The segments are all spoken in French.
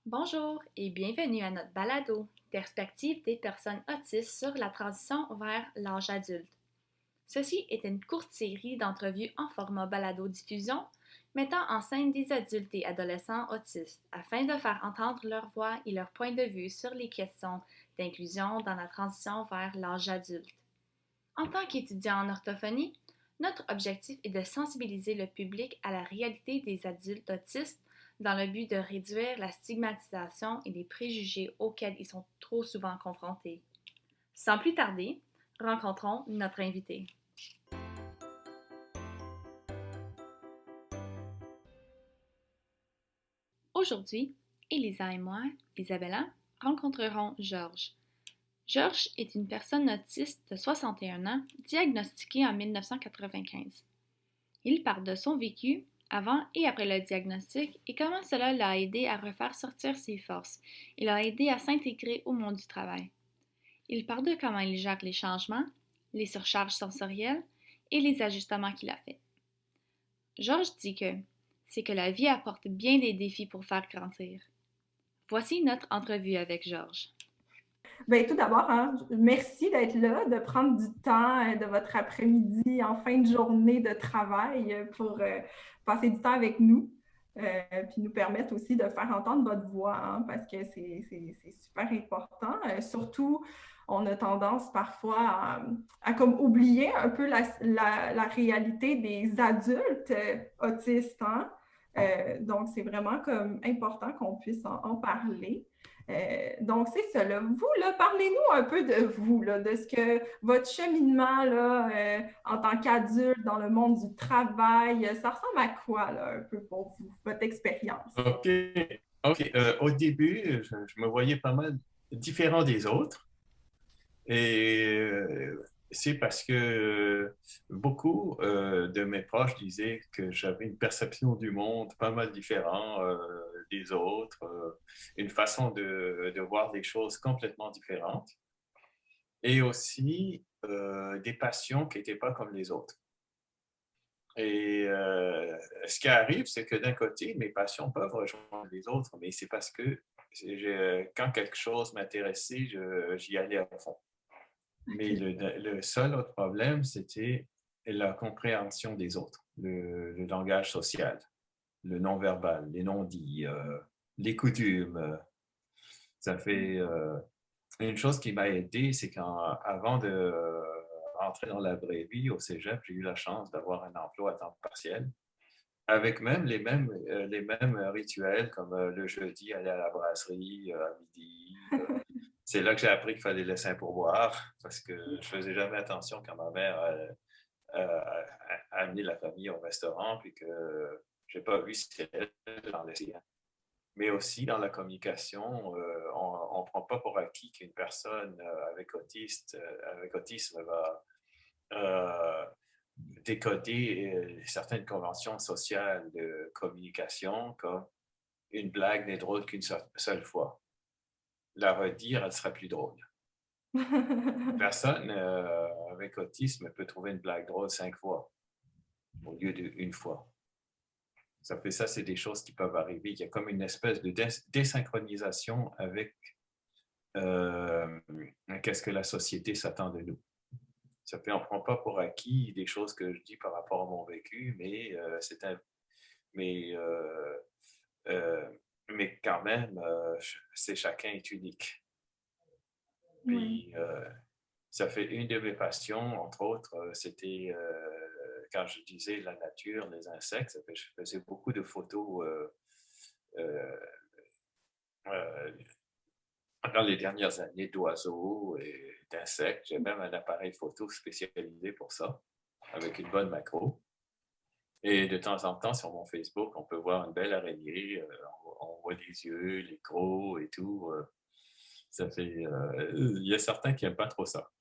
Bonjour et bienvenue à notre balado, Perspective des personnes autistes sur la transition vers l'âge adulte. Ceci est une courte série d'entrevues en format balado-diffusion mettant en scène des adultes et adolescents autistes afin de faire entendre leur voix et leur point de vue sur les questions d'inclusion dans la transition vers l'âge adulte. En tant qu'étudiant en orthophonie, notre objectif est de sensibiliser le public à la réalité des adultes autistes dans le but de réduire la stigmatisation et les préjugés auxquels ils sont trop souvent confrontés. Sans plus tarder, rencontrons notre invité. Aujourd'hui, Elisa et moi, Isabella, rencontrerons Georges. Georges est une personne autiste de 61 ans, diagnostiquée en 1995. Il parle de son vécu avant et après le diagnostic et comment cela l'a aidé à refaire sortir ses forces et l'a aidé à s'intégrer au monde du travail. Il parle de comment il gère les changements, les surcharges sensorielles et les ajustements qu'il a faits. Georges dit que c'est que la vie apporte bien des défis pour faire grandir. Voici notre entrevue avec Georges. Bien, tout d'abord, hein, merci d'être là, de prendre du temps de votre après-midi en fin de journée de travail pour passer du temps avec nous, puis nous permettre aussi de faire entendre votre voix, hein, parce que c'est super important. Surtout, on a tendance parfois à comme oublier un peu la réalité des adultes autistes, hein? Donc, c'est vraiment comme important qu'on puisse en parler. Donc, c'est ça. Là. Vous, là, parlez-nous un peu de vous, là, de ce que votre cheminement là, en tant qu'adulte dans le monde du travail, ça ressemble à quoi, là, un peu pour vous, votre expérience? OK. OK. Au début, je me voyais pas mal différent des autres. Et c'est parce que beaucoup de mes proches disaient que j'avais une perception du monde pas mal différente des autres, une façon de voir des choses complètement différentes et aussi des passions qui n'étaient pas comme les autres. Et ce qui arrive, c'est que d'un côté, mes passions peuvent rejoindre les autres, mais c'est parce que quand quelque chose m'intéressait, j'y allais à fond. Mais OK. le seul autre problème, c'était la compréhension des autres, le langage social, le non-verbal, les non-dits, les coutumes. Ça fait une chose qui m'a aidé, c'est qu'avant de rentrer dans la vraie vie au cégep, j'ai eu la chance d'avoir un emploi à temps partiel avec même les mêmes rituels comme le jeudi, aller à la brasserie à midi. C'est là que j'ai appris qu'il fallait laisser un pourboire parce que je faisais jamais attention quand ma mère a amené la famille au restaurant puis que j'ai pas vu si elle en laissait un. Mais aussi dans la communication, on ne prend pas pour acquis qu'une personne avec autisme va euh, décoder certaines conventions sociales de communication, comme une blague n'est drôle qu'une seule fois. La redire, elle sera plus drôle. Une personne avec autisme peut trouver une blague drôle 5 fois au lieu d'une fois. Ça fait ça, c'est des choses qui peuvent arriver. Il y a comme une espèce de désynchronisation avec euh, qu'est-ce que la société s'attend de nous. Ça fait, on ne prend pas pour acquis des choses que je dis par rapport à mon vécu, mais, euh, euh, mais quand même, c'est chacun est unique. Oui. Puis, ça fait une de mes passions, entre autres, c'était quand je disais la nature, les insectes, ça fait, je faisais beaucoup de photos euh, euh, dans les dernières années d'oiseaux et d'insectes. J'ai même un appareil photo spécialisé pour ça, avec une bonne macro. Et de temps en temps, sur mon Facebook, on peut voir une belle araignée. On voit les yeux, les crocs et tout. Ça fait. Il y a certains qui n'aiment pas trop ça.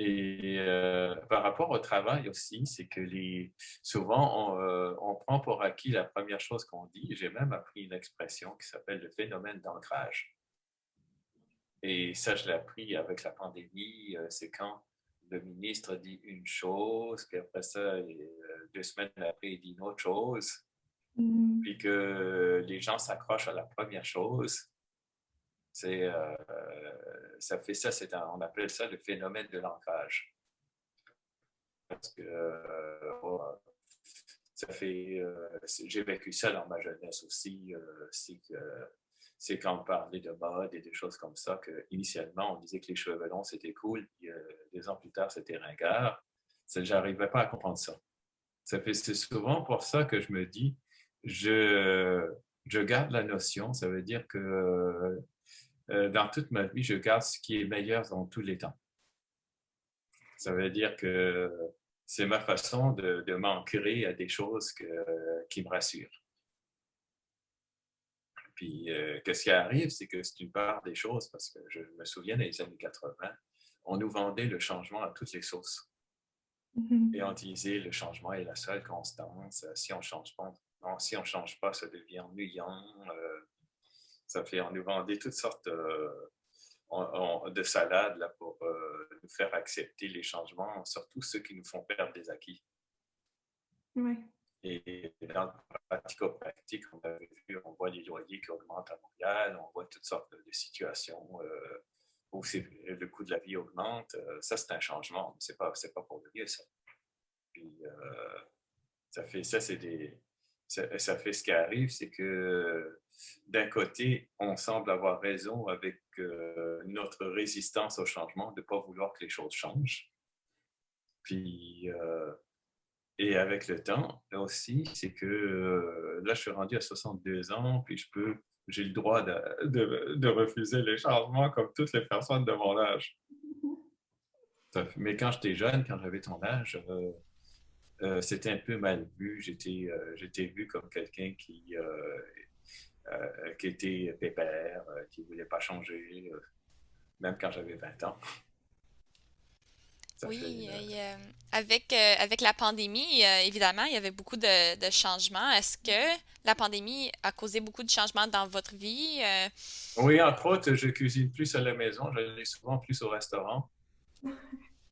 Et par rapport au travail aussi, c'est que souvent, on prend pour acquis la première chose qu'on dit. J'ai même appris une expression qui s'appelle le phénomène d'ancrage. Et ça, je l'ai appris avec la pandémie. C'est quand le ministre dit une chose, puis après ça, 2 semaines après, il dit une autre chose. Mm. puis que les gens s'accrochent à la première chose, c'est, ça fait ça, on appelle ça le phénomène de l'ancrage. Parce que ça fait, j'ai vécu ça dans ma jeunesse aussi, c'est quand on parlait de mode et des choses comme ça, qu'initialement, on disait que les cheveux longs, c'était cool, puis 2 ans plus tard, c'était ringard. J'arrivais pas à comprendre ça. C'est souvent pour ça que je me dis, je garde la notion, ça veut dire que dans toute ma vie, je garde ce qui est meilleur dans tous les temps. Ça veut dire que c'est ma façon de m'ancrer à des choses qui me rassurent. Puis, qu'est-ce qui arrive, c'est que c'est une part des choses, parce que je me souviens des années 80, on nous vendait le changement à toutes les sauces. Et on disait, le changement est la seule constance. Si on change pas, ça devient ennuyant. On nous vendait toutes sortes de salades là, pour nous faire accepter les changements, surtout ceux qui nous font perdre des acquis. Oui. Et dans le pratico-pratique, on voit les loyers qui augmentent à Montréal, on voit toutes sortes de situations où le coût de la vie augmente. Ça, c'est un changement, mais c'est pas pour le mieux, ça. Puis, ça fait ce qui arrive, c'est que d'un côté, on semble avoir raison avec notre résistance au changement, de ne pas vouloir que les choses changent. Puis, et avec le temps aussi, c'est que là, je suis rendu à 62 ans, puis j'ai le droit de refuser les changements comme toutes les personnes de mon âge. Mais quand j'étais jeune, quand j'avais ton âge, c'était un peu mal vu. J'étais vu comme quelqu'un qui était pépère, qui ne voulait pas changer, même quand j'avais 20 ans. Oui, avec la pandémie, évidemment, il y avait beaucoup de changements. Est-ce que la pandémie a causé beaucoup de changements dans votre vie? Oui, entre autres, je cuisine plus à la maison. J'allais souvent plus au restaurant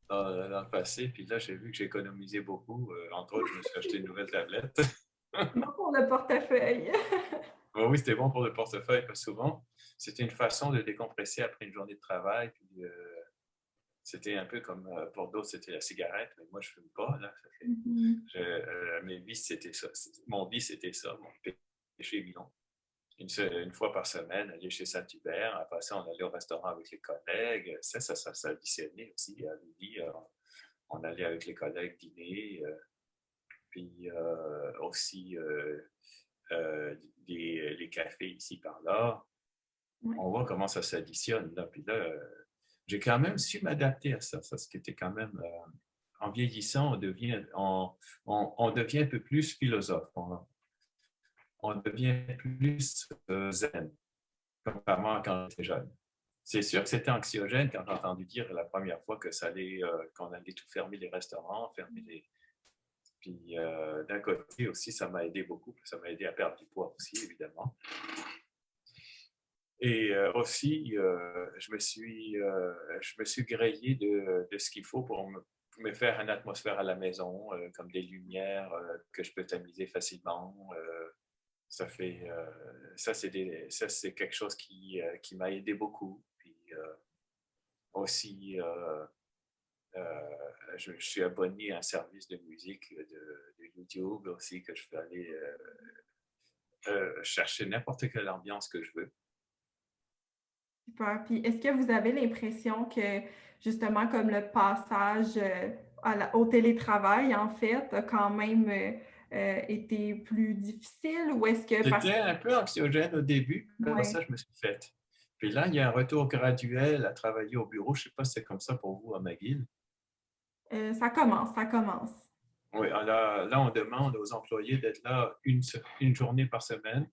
dans le passé. Puis là, j'ai vu que j'économisais beaucoup. Entre autres, je me suis acheté une nouvelle tablette. Bon pour le portefeuille. Oui, c'était bon pour le portefeuille, parce que souvent, c'était une façon de décompresser après une journée de travail. Puis, c'était un peu comme pour d'autres, c'était la cigarette, mais moi, je ne fume pas. Là. Mes vices, c'était ça. Mon vice, c'était ça, mon péché mignon. Une fois par semaine, aller chez Saint-Hubert. Après ça, on allait au restaurant avec les collègues. Ça additionnait aussi. À midi, on allait avec les collègues dîner. Puis aussi les cafés ici par là. Oui. On voit comment ça s'additionne. Là. Puis là, j'ai quand même su m'adapter à ça. Ça, ce qui était quand même... en vieillissant, on devient un peu plus philosophe. On devient plus zen, contrairement à quand j'étais jeune. C'est sûr que c'était anxiogène quand j'ai entendu dire la première fois qu'on allait tout fermer les restaurants, Puis d'un côté aussi, ça m'a aidé beaucoup. Ça m'a aidé à perdre du poids aussi, évidemment. Et aussi, je me suis grillé de ce qu'il faut pour me faire une atmosphère à la maison, comme des lumières que je peux tamiser facilement. Ça c'est quelque chose qui m'a aidé beaucoup. Puis aussi, je suis abonné à un service de musique de YouTube aussi, que je peux aller chercher n'importe quelle ambiance que je veux. Super. Puis est-ce que vous avez l'impression que, justement, comme le passage au télétravail, en fait, a quand même été plus difficile, ou est-ce que... C'était un peu anxiogène au début, après ça, je me suis faite. Puis là, il y a un retour graduel à travailler au bureau. Je ne sais pas si c'est comme ça pour vous à McGill. Ça commence. Oui, là, on demande aux employés d'être là une journée par semaine.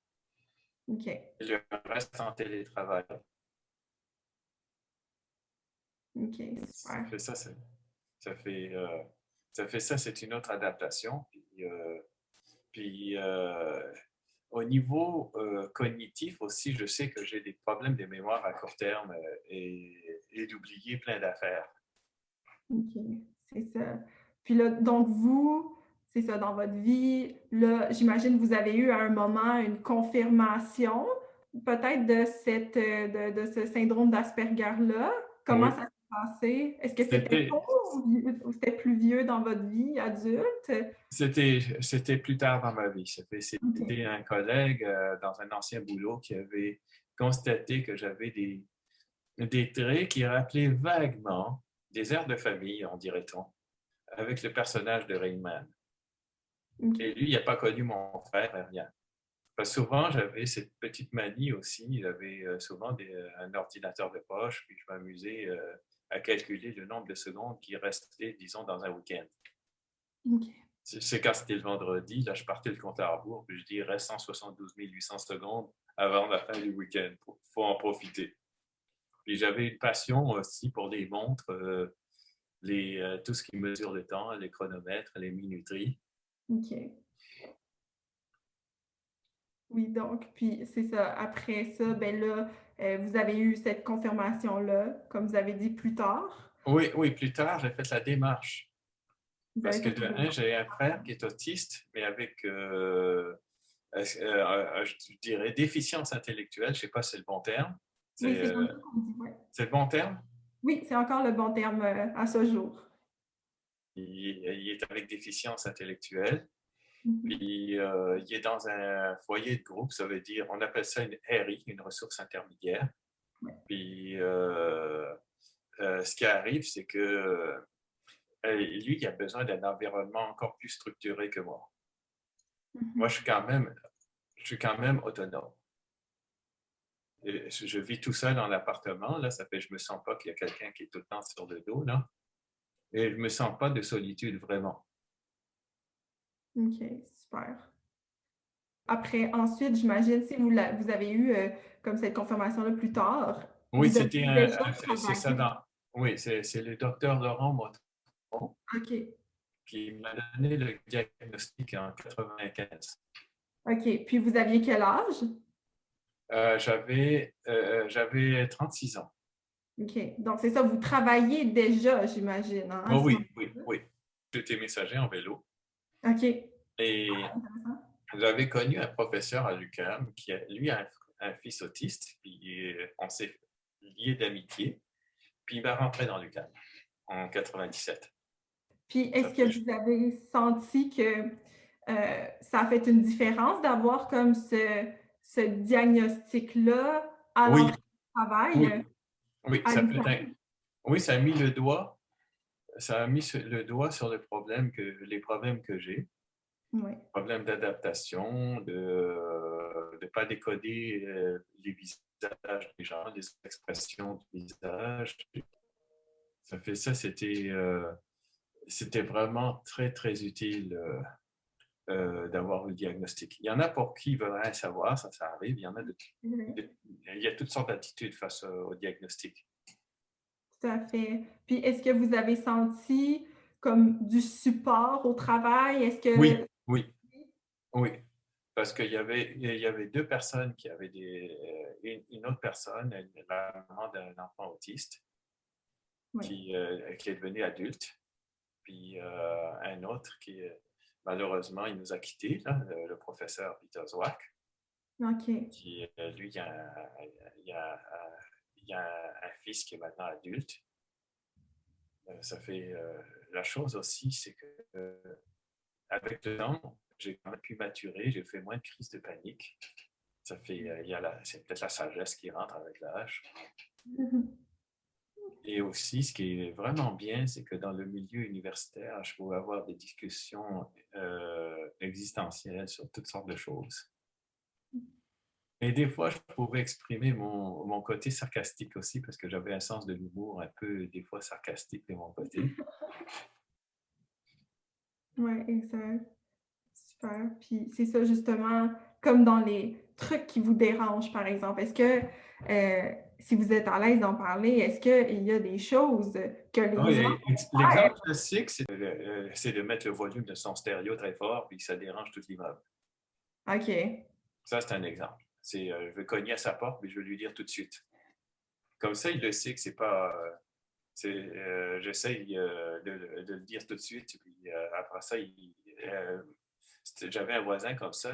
OK. Et le reste en télétravail. OK, super. Ça fait ça, c'est une autre adaptation. Puis au niveau cognitif aussi, je sais que j'ai des problèmes de mémoire à court terme et d'oublier plein d'affaires. OK, c'est ça. Puis là, donc vous, c'est ça, dans votre vie. Là, j'imagine que vous avez eu à un moment une confirmation, peut-être de ce syndrome d'Asperger-là. Comment Oui, ça s'est passé? Est-ce que c'était c'était, tôt ou c'était plus vieux dans votre vie adulte? c'était plus tard dans ma vie. OK. C'était un collègue dans un ancien boulot qui avait constaté que j'avais des traits qui rappelaient vaguement des airs de famille, en dirait-on, avec le personnage de Rayman. Et OK. lui, il n'a pas connu mon frère, rien. Parce que souvent, j'avais cette petite manie aussi. J'avais souvent un ordinateur de poche, puis je m'amusais à calculer le nombre de secondes qui restaient, disons, dans un week-end. OK. C'est quand c'était le vendredi, là, je partais le compte à rebours, puis je dis, il reste 172 800 secondes avant la fin du week-end. Il faut en profiter. Puis j'avais une passion aussi pour les montres, tout ce qui mesure le temps, les chronomètres, les minuteries. OK. Oui, donc, puis c'est ça. Après ça, ben là, vous avez eu cette confirmation-là, comme vous avez dit plus tard. Oui, oui, plus tard, j'ai fait la démarche. Vous Parce avez que fait de une un, j'ai un frère qui est autiste, mais avec, je dirais, déficience intellectuelle. Je ne sais pas si c'est le bon terme. Oui, C'est c'est comme ça qu'on dit, ouais. c'est le bon terme? Oui, c'est encore le bon terme à ce jour. Il est avec déficience intellectuelle. Mhm. Puis, il est dans un foyer de groupe, ça veut dire, on appelle ça une RI, une ressource intermédiaire. Ouais. Puis, ce qui arrive, c'est que lui, il a besoin d'un environnement encore plus structuré que moi. Moi, Mhm. je suis quand même autonome. Et je vis tout seul dans l'appartement, là, ça fait je me sens pas qu'il y a quelqu'un qui est tout le temps sur le dos, là. Et je me sens pas de solitude vraiment. OK, super. Après, ensuite, j'imagine, si vous avez eu comme cette confirmation-là plus tard, Oui, vous deviez déjà c'est ça travailler. dans, oui, c'est le docteur Laurent Motron OK. qui m'a donné le diagnostic en 95. OK. Puis vous aviez quel âge? J'avais 36 ans. OK. Donc, c'est ça, vous travaillez déjà, j'imagine, hein, à Oh ce oui, oui, moment-là. oui. J'étais messager en vélo OK. et Intéressant. j'avais connu un professeur à l'UQAM qui, lui, a un fils autiste, puis on s'est liés d'amitié, puis il m'a rentré dans l'UQAM en 97. Puis, Ça est-ce que fait, vous avez senti que ça a fait une différence d'avoir comme ce diagnostic-là à l'entrée oui, du travail oui, oui, à l'UQAM? oui, ça a mis le doigt, le doigt sur les problèmes que j'ai, Oui. problèmes d'adaptation, de ne pas décoder les visages des gens, les expressions du visage. C'était vraiment très, très utile d'avoir le diagnostic. Il y en a pour qui veulent rien savoir, ça arrive. Il y a toutes sortes d'attitudes face au diagnostic. Tout à fait. Puis, est-ce que vous avez senti comme du support au travail? Est-ce Oui, que... oui, oui. Parce il y avait deux personnes qui avaient une autre personne, la maman d'un enfant autiste, Oui. qui est devenu adulte, puis un autre qui, malheureusement, il nous a quittés, là, le professeur Peter Zwack, OK. qui, lui, il a un fils qui est maintenant adulte. Ça fait la chose aussi, c'est que avec le temps, j'ai quand même pu maturer, j'ai fait moins de crises de panique. Ça fait, c'est peut-être la sagesse qui rentre avec l'âge. Mhm. Et aussi, ce qui est vraiment bien, c'est que dans le milieu universitaire, je pouvais avoir des discussions existentielles sur toutes sortes de choses. Et des fois, je pouvais exprimer mon côté sarcastique aussi, parce que j'avais un sens de l'humour un peu, des fois, sarcastique de mon côté. Ouais, exact. Super. Puis c'est ça justement, comme dans les trucs qui vous dérangent, par exemple. Est-ce que, si vous êtes à l'aise d'en parler, est-ce qu'il y a des choses que les gens Oui, font? l'exemple classique, c'est de mettre le volume de son stéréo très fort, puis ça dérange tout l'immeuble. OK. Ça, c'est un exemple. Je veux cogner à sa porte, mais je veux lui dire tout de suite. Comme ça, il le sait que c'est pas J'essaye de le dire tout de suite. Et puis après ça, j'avais un voisin comme ça.